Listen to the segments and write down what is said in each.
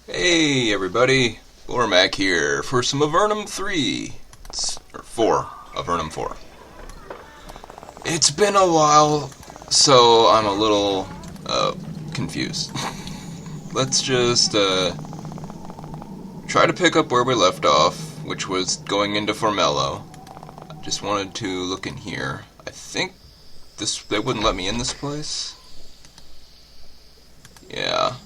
Hey everybody, Mac here for some Avernum 3. Or 4. Avernum 4. It's been a while, so I'm a little, confused. Let's just, try to pick up where we left off, which was going into Formello. I just wanted to look in here. I think they wouldn't let me in this place. Yeah.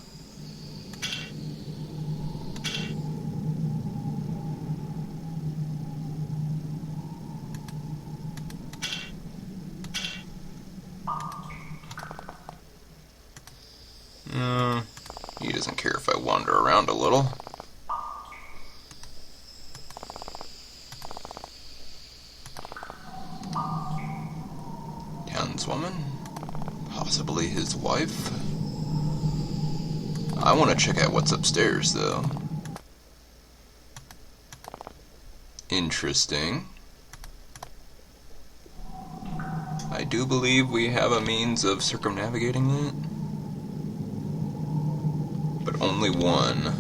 He doesn't care if I wander around a little. Townswoman? Possibly his wife? I want to check out what's upstairs, though. Interesting. I do believe we have a means of circumnavigating that. But only one.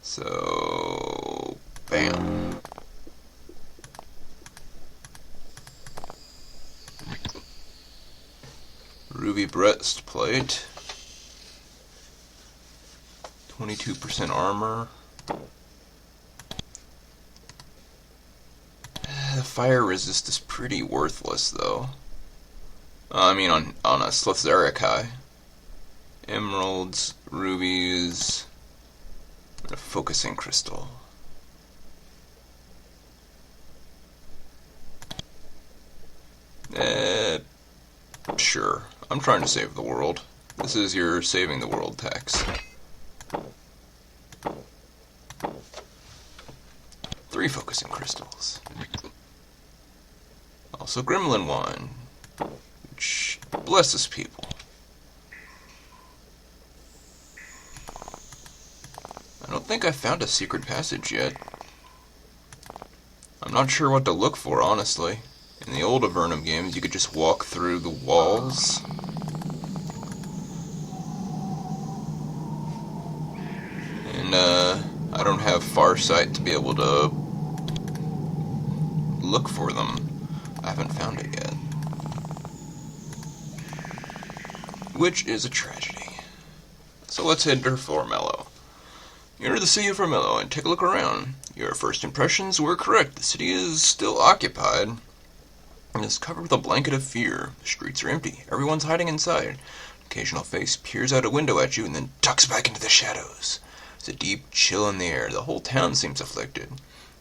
So, bam. Ruby breastplate. 22% armor. The fire resist is pretty worthless, though. I mean, on a Slithzerikai. Emeralds, rubies, and a focusing crystal. Sure. I'm trying to save the world. This is your saving the world tax. 3 focusing crystals. Also gremlin wine, which blesses people. I don't think I found a secret passage yet. I'm not sure what to look for, honestly. In the old Avernum games, you could just walk through the walls. And, I don't have farsight to be able to look for them. I haven't found it yet. Which is a tragedy. So let's head to Formello. You enter the city of Formello and take a look around. Your first impressions were correct. The city is still occupied and is covered with a blanket of fear. The streets are empty. Everyone's hiding inside. An occasional face peers out a window at you and then ducks back into the shadows. There's a deep chill in the air. The whole town seems afflicted.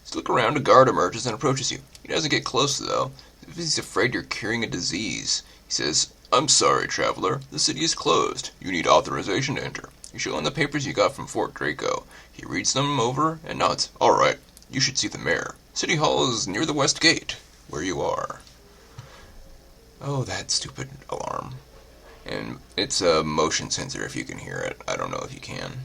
As you look around, a guard emerges and approaches you. He doesn't get close, though, as if he's afraid you're carrying a disease. He says, "I'm sorry, traveler. The city is closed. You need authorization to enter." You show him the papers you got from Fort Draco. He reads them over and nods. "All right. You should see the mayor. City Hall is near the west gate, where you are." Oh, that stupid alarm. And it's a motion sensor if you can hear it. I don't know if you can.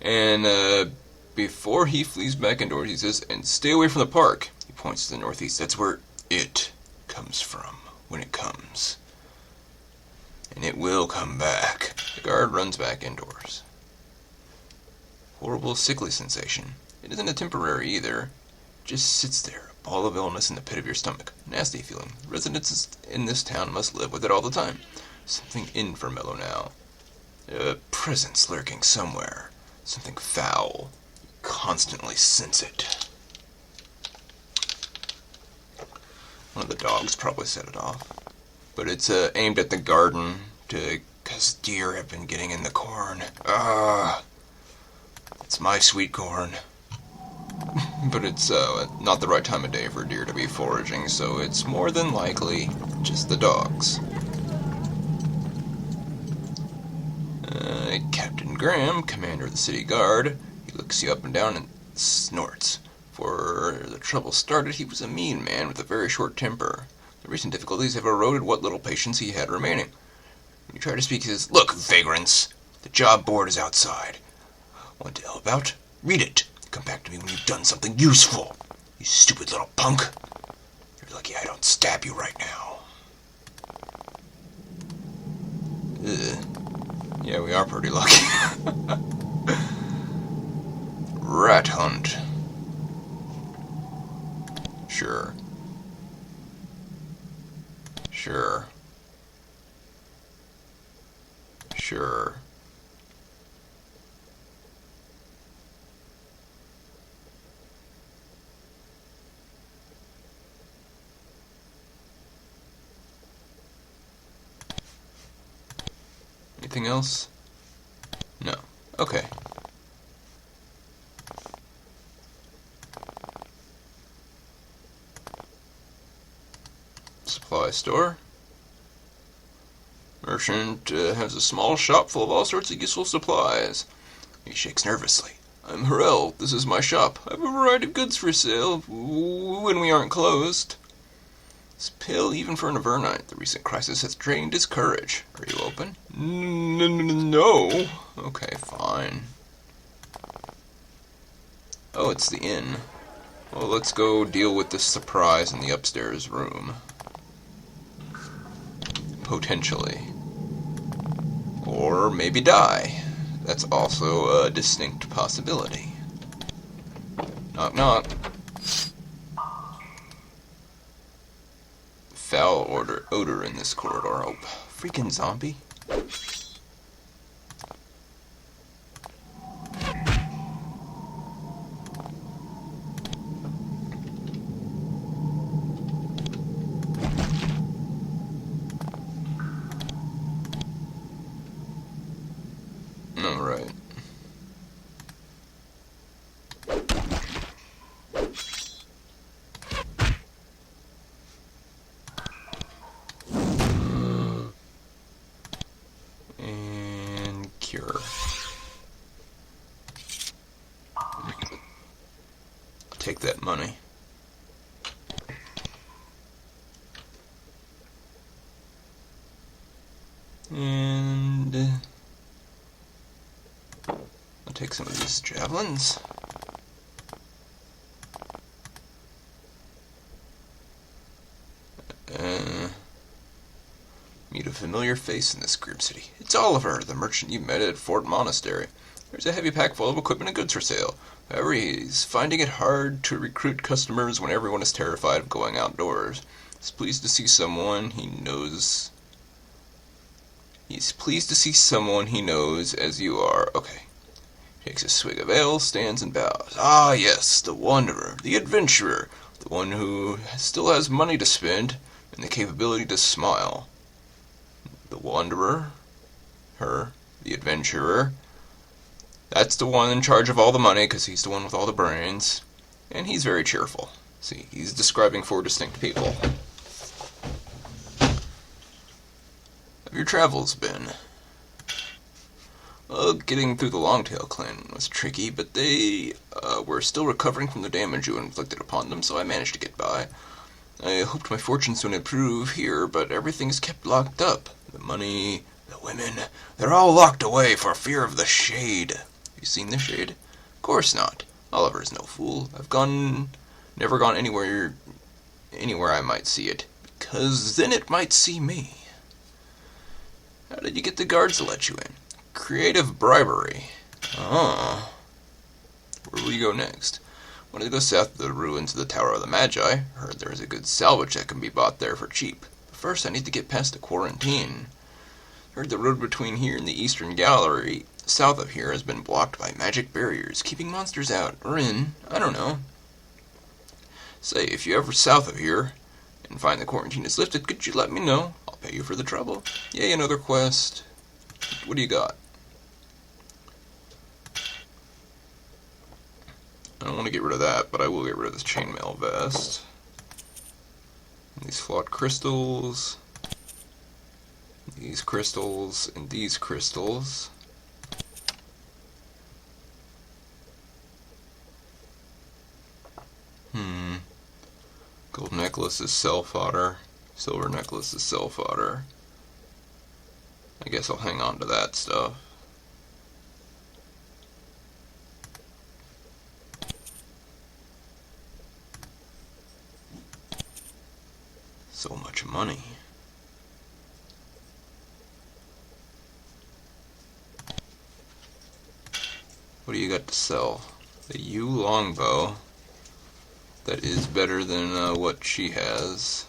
And, before he flees back indoors, he says, "And stay away from the park." He points to the northeast. That's where it comes from, when it comes. And it will come back. The guard runs back indoors. Horrible sickly sensation. It isn't a temporary either. It just sits there, a ball of illness in the pit of your stomach. Nasty feeling. Residents in this town must live with it all the time. Something in Formello now. A presence lurking somewhere. Something foul. You constantly sense it. One of the dogs probably set it off. But it's aimed at the garden, because deer have been getting in the corn. It's my sweet corn. But it's not the right time of day for deer to be foraging, so it's more than likely just the dogs. Captain Graham, commander of the city guard, he looks you up and down and snorts. For the trouble started, he was a mean man with a very short temper. The recent difficulties have eroded what little patience he had remaining. When you try to speak, he says, "Look, vagrants, the job board is outside. Want to help out? Read it. Come back to me when you've done something useful. You stupid little punk. You're lucky I don't stab you right now. Ugh. Yeah, we are pretty lucky. Rat hunt. Sure. Sure. Sure. Anything else? No. Okay. Supply store. Merchant has a small shop full of all sorts of useful supplies. He shakes nervously. I'm Harel. This is my shop. I have a variety of goods for sale when we aren't closed. It's pale even for an Avernite. The recent crisis has drained his courage. Are you open? No. Okay, fine. Oh, it's the inn. Well, let's go deal with this surprise in the upstairs room. Potentially. Or maybe die. That's also a distinct possibility. Knock, knock. Foul odor in this corridor. Oh, freaking zombie. Alright. And cure. Take that money. And I'll take some of these javelins. Meet a familiar face in this grim city. It's Oliver, the merchant you met at Fort Monastery. There's a heavy pack full of equipment and goods for sale. However, he's finding it hard to recruit customers when everyone is terrified of going outdoors. He's pleased to see someone he knows. He's pleased to see someone he knows as you are. Okay. Takes a swig of ale, stands and bows. Ah, yes, the wanderer, the adventurer, the one who still has money to spend and the capability to smile. The wanderer, her, the adventurer. That's the one in charge of all the money because he's the one with all the brains. And he's very cheerful. See, he's describing 4 distinct people. Have your travels been? Getting through the Longtail clan was tricky, but they were still recovering from the damage you inflicted upon them, so I managed to get by. I hoped my fortunes would improve here, but everything's kept locked up. The money, the women, they're all locked away for fear of the shade. Have you seen the shade? Of course not. Oliver's no fool. Never gone anywhere I might see it, because then it might see me. How did you get the guards to let you in? Creative bribery. Ah. Where will you go next? Wanted to go south of the ruins of the Tower of the Magi. Heard there is a good salvage that can be bought there for cheap. But first I need to get past the quarantine. Heard the road between here and the Eastern Gallery, south of here, has been blocked by magic barriers, keeping monsters out, or in, I don't know. Say, if you're ever south of here, and find the quarantine is lifted, could you let me know? I'll pay you for the trouble. Yay, another quest. What do you got? I don't want to get rid of that, but I will get rid of this chainmail vest. And these flawed crystals. These crystals and these crystals. Gold necklace is self-fodder. Silver necklace is self-fodder. I guess I'll hang on to that stuff. So much money. What do you got to sell? The yew longbow. That is better than what she has.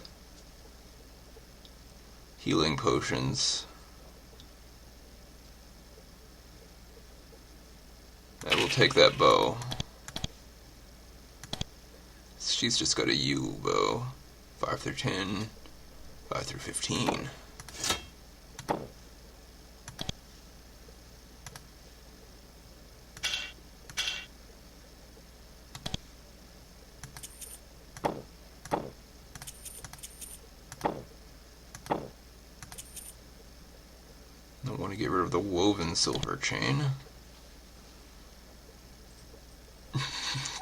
Healing potions. I will take that bow. She's just got a yew bow. 5 through 10. 5 through 15. I want to get rid of the woven silver chain.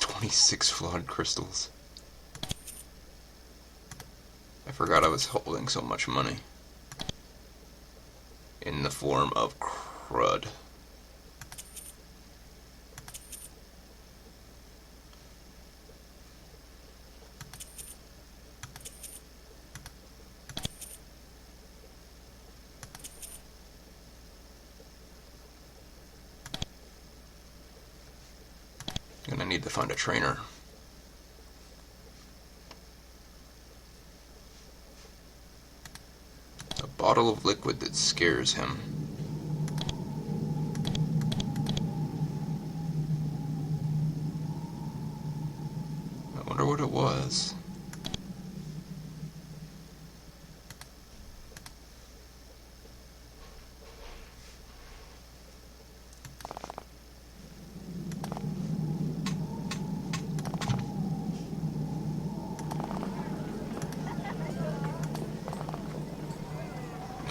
26 flawed crystals. I forgot I was holding so much money. In the form of crud. Gonna need to find a trainer. A bottle of liquid that scares him. I wonder what it was.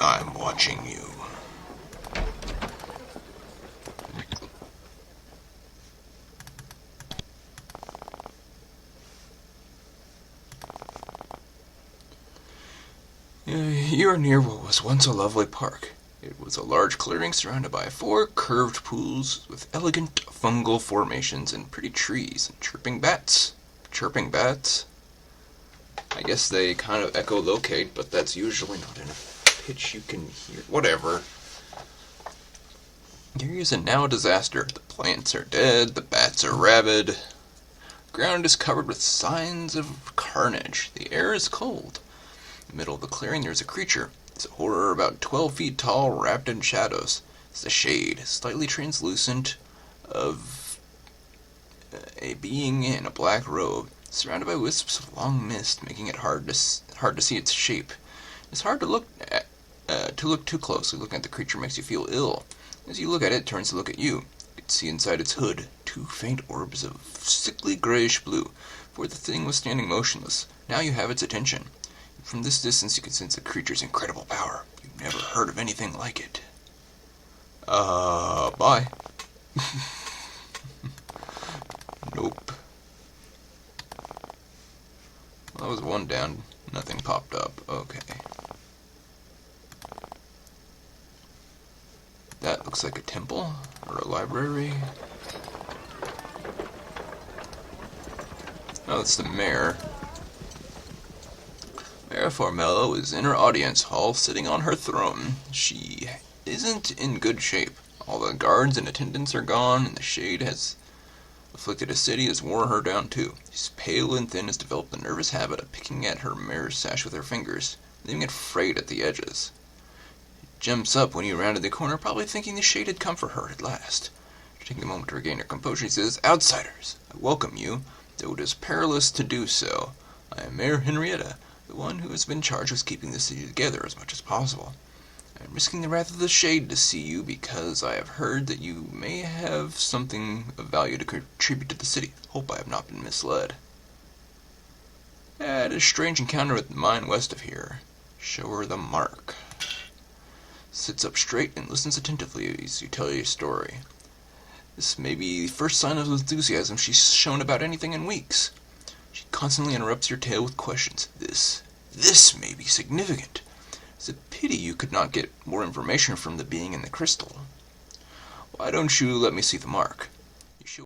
I'm watching you. You are near what was once a lovely park. It was a large clearing surrounded by 4 curved pools with elegant fungal formations and pretty trees and chirping bats. Chirping bats? I guess they kind of echolocate, but that's usually not in a pitch you can hear. Whatever. The area is now a disaster. The plants are dead, the bats are rabid. The ground is covered with signs of carnage. The air is cold. In the middle of the clearing there is a creature. It's a horror about 12 feet tall, wrapped in shadows. It's the shade, slightly translucent, of a being in a black robe, surrounded by wisps of long mist, making it hard to see its shape. It's hard to look too closely. Looking at the creature makes you feel ill. As you look at it, it turns to look at you. You can see inside its hood 2 faint orbs of sickly grayish blue, for the thing was standing motionless. Now you have its attention. From this distance you can sense the creature's incredible power. You've never heard of anything like it. Bye. Nope. Well, that was one down. Nothing popped up. Okay. That looks like a temple or a library. Oh, it's the mayor. Mayor Formello is in her audience hall, sitting on her throne. She isn't in good shape. All the guards and attendants are gone, and the shade has afflicted a city has worn her down too. She's pale and thin, has developed a nervous habit of picking at her mayor's sash with her fingers, leaving it frayed at the edges. It jumps up when you rounded the corner, probably thinking the shade had come for her at last. Taking a moment to regain her composure, she says, "Outsiders, I welcome you, though it is perilous to do so. I am Mayor Henrietta, the one who has been charged with keeping the city together as much as possible. I am risking the wrath of the shade to see you because I have heard that you may have something of value to contribute to the city. Hope I have not been misled." I had a strange encounter with the mine west of here. Show her the mark. Sits up straight and listens attentively as you tell your story. This may be the first sign of enthusiasm she's shown about anything in weeks. She constantly interrupts your tale with questions. This may be significant. It's a pity you could not get more information from the being in the crystal. Why don't you let me see the mark?